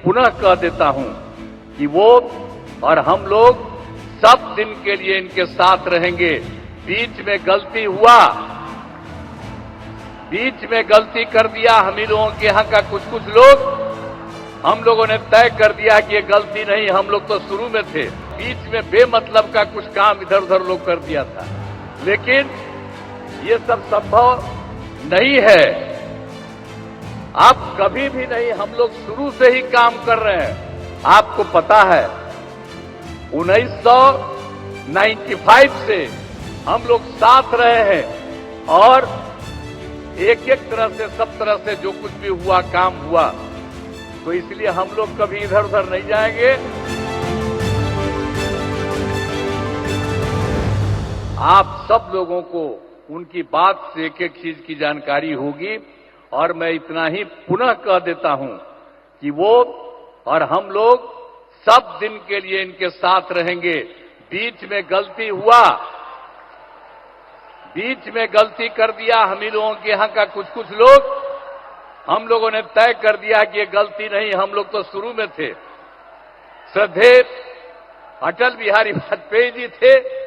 पुनः कह देता हूं कि वो और हम लोग सब दिन के लिए इनके साथ रहेंगे। बीच में गलती हुआ, बीच में गलती कर दिया हम ही लोगों के यहां का कुछ लोग, हम लोगों ने तय कर दिया कि ये गलती नहीं, हम लोग तो शुरू में थे। बीच में बेमतलब का कुछ काम इधर उधर लोग कर दिया था, लेकिन ये सब संभव नहीं है। आप कभी भी नहीं, हम लोग शुरू से ही काम कर रहे हैं। आपको पता है 1995 से हम लोग साथ रहे हैं और एक एक तरह से सब तरह से जो कुछ भी हुआ काम हुआ, तो इसलिए हम लोग कभी इधर उधर नहीं जाएंगे। आप सब लोगों को उनकी बात से एक एक चीज की जानकारी होगी और मैं इतना ही पुनः कह देता हूं कि वो और हम लोग सब दिन के लिए इनके साथ रहेंगे। बीच में गलती हुआ, बीच में गलती कर दिया हम ही लोगों के यहां का कुछ लोग, हम लोगों ने तय कर दिया कि ये गलती नहीं, हम लोग तो शुरू में थे। श्रद्धेय अटल बिहारी वाजपेयी जी थे,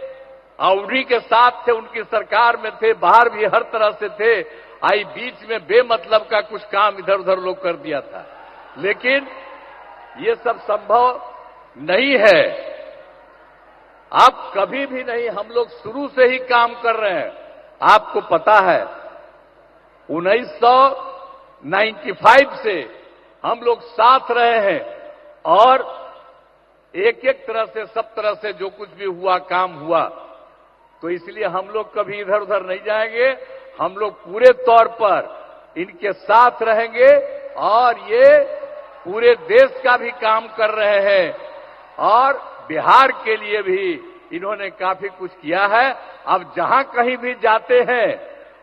उन्हीं के साथ थे, उनकी सरकार में थे, बाहर भी हर तरह से थे। आई बीच में बेमतलब का कुछ काम इधर उधर लोग कर दिया था, लेकिन ये सब संभव नहीं है। आप कभी भी नहीं, हम लोग शुरू से ही काम कर रहे हैं। आपको पता है 1995 से हम लोग साथ रहे हैं और एक एक तरह से सब तरह से जो कुछ भी हुआ काम हुआ, तो इसलिए हम लोग कभी इधर उधर नहीं जाएंगे। हम लोग पूरे तौर पर इनके साथ रहेंगे और ये पूरे देश का भी काम कर रहे हैं और बिहार के लिए भी इन्होंने काफी कुछ किया है। अब जहां कहीं भी जाते हैं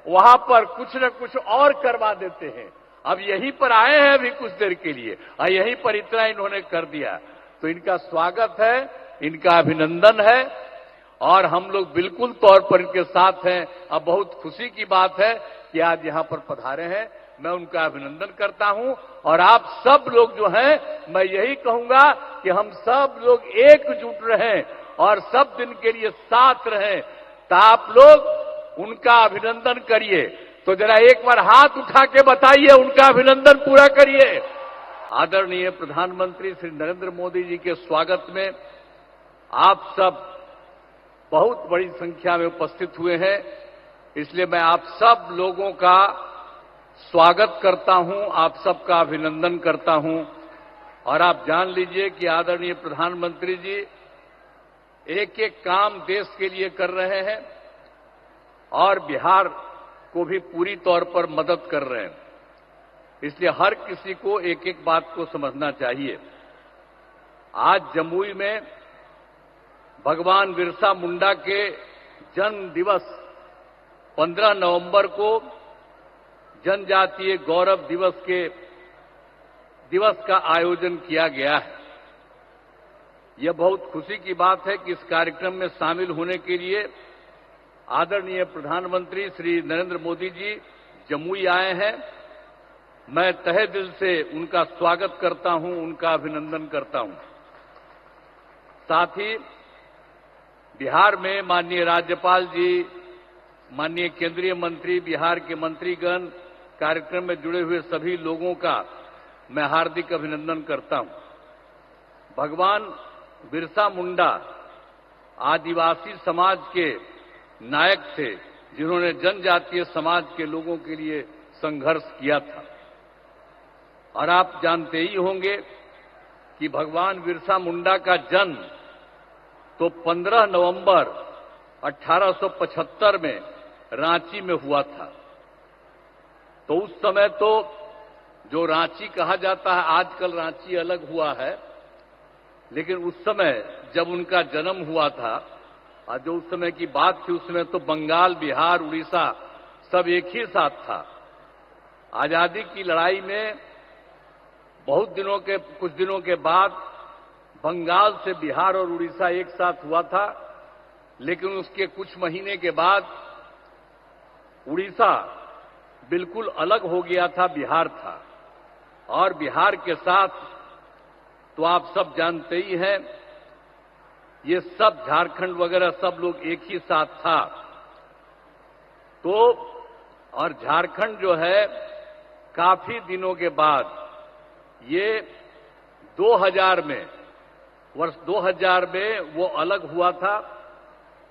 वहां पर कुछ न कुछ और करवा देते हैं। अब यहीं पर आए हैं अभी कुछ देर के लिए और यहीं पर इतना इन्होंने कर दिया, तो इनका स्वागत है, इनका अभिनंदन है और हम लोग बिल्कुल तौर पर इनके साथ हैं। अब बहुत खुशी की बात है कि आज यहां पर पधारे हैं, मैं उनका अभिनंदन करता हूं। और आप सब लोग जो हैं, मैं यही कहूंगा कि हम सब लोग एकजुट रहें और सब दिन के लिए साथ रहें। तो आप लोग उनका अभिनंदन करिए, तो जरा एक बार हाथ उठा के बताइए, उनका अभिनंदन पूरा करिए। आदरणीय प्रधानमंत्री श्री नरेंद्र मोदी जी के स्वागत में आप सब बहुत बड़ी संख्या में उपस्थित हुए हैं, इसलिए मैं आप सब लोगों का स्वागत करता हूं, आप सबका अभिनंदन करता हूं। और आप जान लीजिए कि आदरणीय प्रधानमंत्री जी एक एक काम देश के लिए कर रहे हैं और बिहार को भी पूरी तौर पर मदद कर रहे हैं। इसलिए हर किसी को एक एक बात को समझना चाहिए। आज जमुई में भगवान बिरसा मुंडा के जन्म दिवस 15 नवंबर को जनजातीय गौरव दिवस का आयोजन किया गया है। यह बहुत खुशी की बात है कि इस कार्यक्रम में शामिल होने के लिए आदरणीय प्रधानमंत्री श्री नरेंद्र मोदी जी जमुई आए हैं। मैं तहे दिल से उनका स्वागत करता हूं, उनका अभिनंदन करता हूं। साथ ही बिहार में माननीय राज्यपाल जी, माननीय केंद्रीय मंत्री, बिहार के मंत्रीगण, कार्यक्रम में जुड़े हुए सभी लोगों का मैं हार्दिक अभिनंदन करता हूं। भगवान बिरसा मुंडा आदिवासी समाज के नायक थे, जिन्होंने जनजातीय समाज के लोगों के लिए संघर्ष किया था। और आप जानते ही होंगे कि भगवान बिरसा मुंडा का जन्म तो 15 नवंबर 1875 में रांची में हुआ था। तो उस समय तो जो रांची कहा जाता है, आजकल रांची अलग हुआ है, लेकिन उस समय जब उनका जन्म हुआ था और जो उस समय की बात थी, उस समय तो बंगाल, बिहार, उड़ीसा सब एक ही साथ था। आजादी की लड़ाई में कुछ दिनों के बाद बंगाल से बिहार और उड़ीसा एक साथ हुआ था, लेकिन उसके कुछ महीने के बाद उड़ीसा बिल्कुल अलग हो गया था, बिहार था। और बिहार के साथ तो आप सब जानते ही हैं, ये सब झारखंड वगैरह सब लोग एक ही साथ था। तो और झारखंड जो है काफी दिनों के बाद ये 2000 में, वर्ष 2000 में वो अलग हुआ था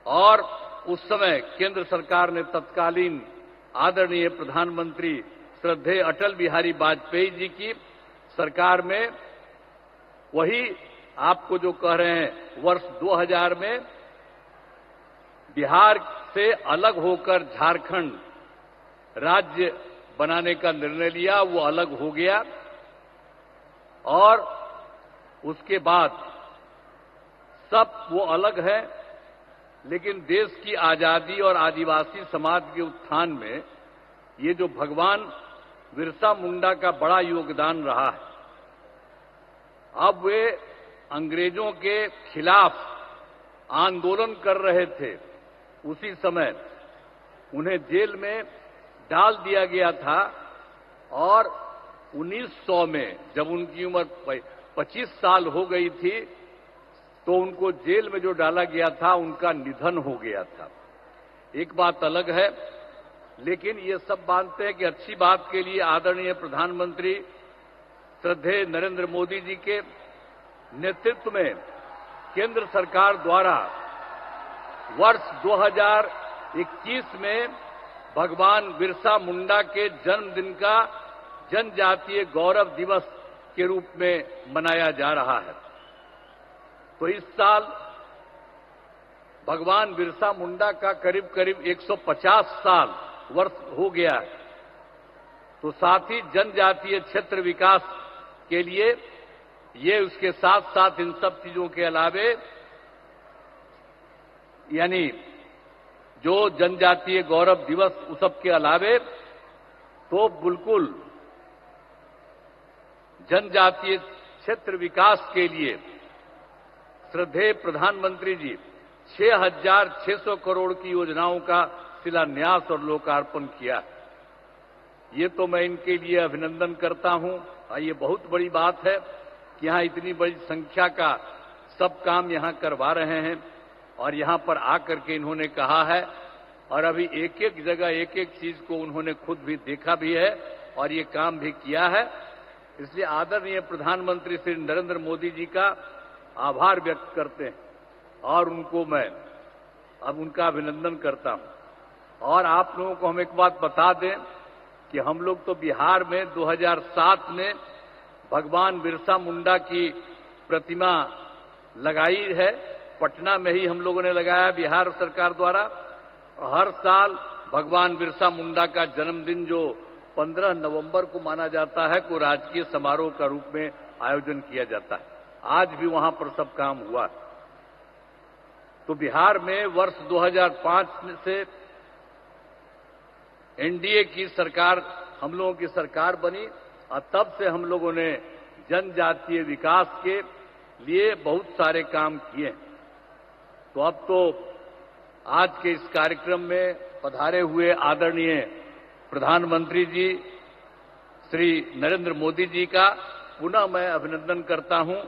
और उस समय केंद्र सरकार ने तत्कालीन आदरणीय प्रधानमंत्री श्रद्धेय अटल बिहारी वाजपेयी जी की सरकार में वही आपको जो कह रहे हैं वर्ष 2000 में बिहार से अलग होकर झारखंड राज्य बनाने का निर्णय लिया। वो अलग हो गया और उसके बाद सब वो अलग है, लेकिन देश की आजादी और आदिवासी समाज के उत्थान में ये जो भगवान बिरसा मुंडा का बड़ा योगदान रहा है। अब वे अंग्रेजों के खिलाफ आंदोलन कर रहे थे, उसी समय उन्हें जेल में डाल दिया गया था और 1900 में जब उनकी उम्र 25 साल हो गई थी तो उनको जेल में जो डाला गया था उनका निधन हो गया था। एक बात अलग है, लेकिन ये सब मानते हैं कि अच्छी बात के लिए आदरणीय प्रधानमंत्री श्रद्धेय नरेंद्र मोदी जी के नेतृत्व में केंद्र सरकार द्वारा वर्ष 2021 में भगवान बिरसा मुंडा के जन्मदिन का जनजातीय गौरव दिवस के रूप में मनाया जा रहा है। तो इस साल भगवान बिरसा मुंडा का करीब करीब 150 साल वर्ष हो गया है। तो साथ ही जनजातीय क्षेत्र विकास के लिए ये उसके साथ साथ इन सब चीजों के अलावे यानी जो जनजातीय गौरव दिवस उस सब के अलावे तो बिल्कुल जनजातीय क्षेत्र विकास के लिए श्रद्धेय प्रधानमंत्री जी 6,600 करोड़ की योजनाओं का शिलान्यास और लोकार्पण किया। ये तो मैं इनके लिए अभिनंदन करता हूं। ये बहुत बड़ी बात है कि यहां इतनी बड़ी संख्या का सब काम यहां करवा रहे हैं और यहां पर आकर के इन्होंने कहा है और अभी एक एक जगह एक एक चीज को उन्होंने खुद भी देखा भी है और ये काम भी किया है। इसलिए आदरणीय प्रधानमंत्री श्री नरेंद्र मोदी जी का आभार व्यक्त करते हैं और उनको मैं अब उनका अभिनंदन करता हूं। और आप लोगों को हम एक बात बता दें कि हम लोग तो बिहार में 2007 में भगवान बिरसा मुंडा की प्रतिमा लगाई है, पटना में ही हम लोगों ने लगाया बिहार सरकार द्वारा। हर साल भगवान बिरसा मुंडा का जन्मदिन जो 15 नवंबर को माना जाता है को राजकीय समारोह का रूप में आयोजन किया जाता है। आज भी वहां पर सब काम हुआ। तो बिहार में वर्ष 2005 से एनडीए की सरकार हम लोगों की सरकार बनी और तब से हम लोगों ने जनजातीय विकास के लिए बहुत सारे काम किए। तो अब तो आज के इस कार्यक्रम में पधारे हुए आदरणीय प्रधानमंत्री जी श्री नरेंद्र मोदी जी का पुनः मैं अभिनंदन करता हूं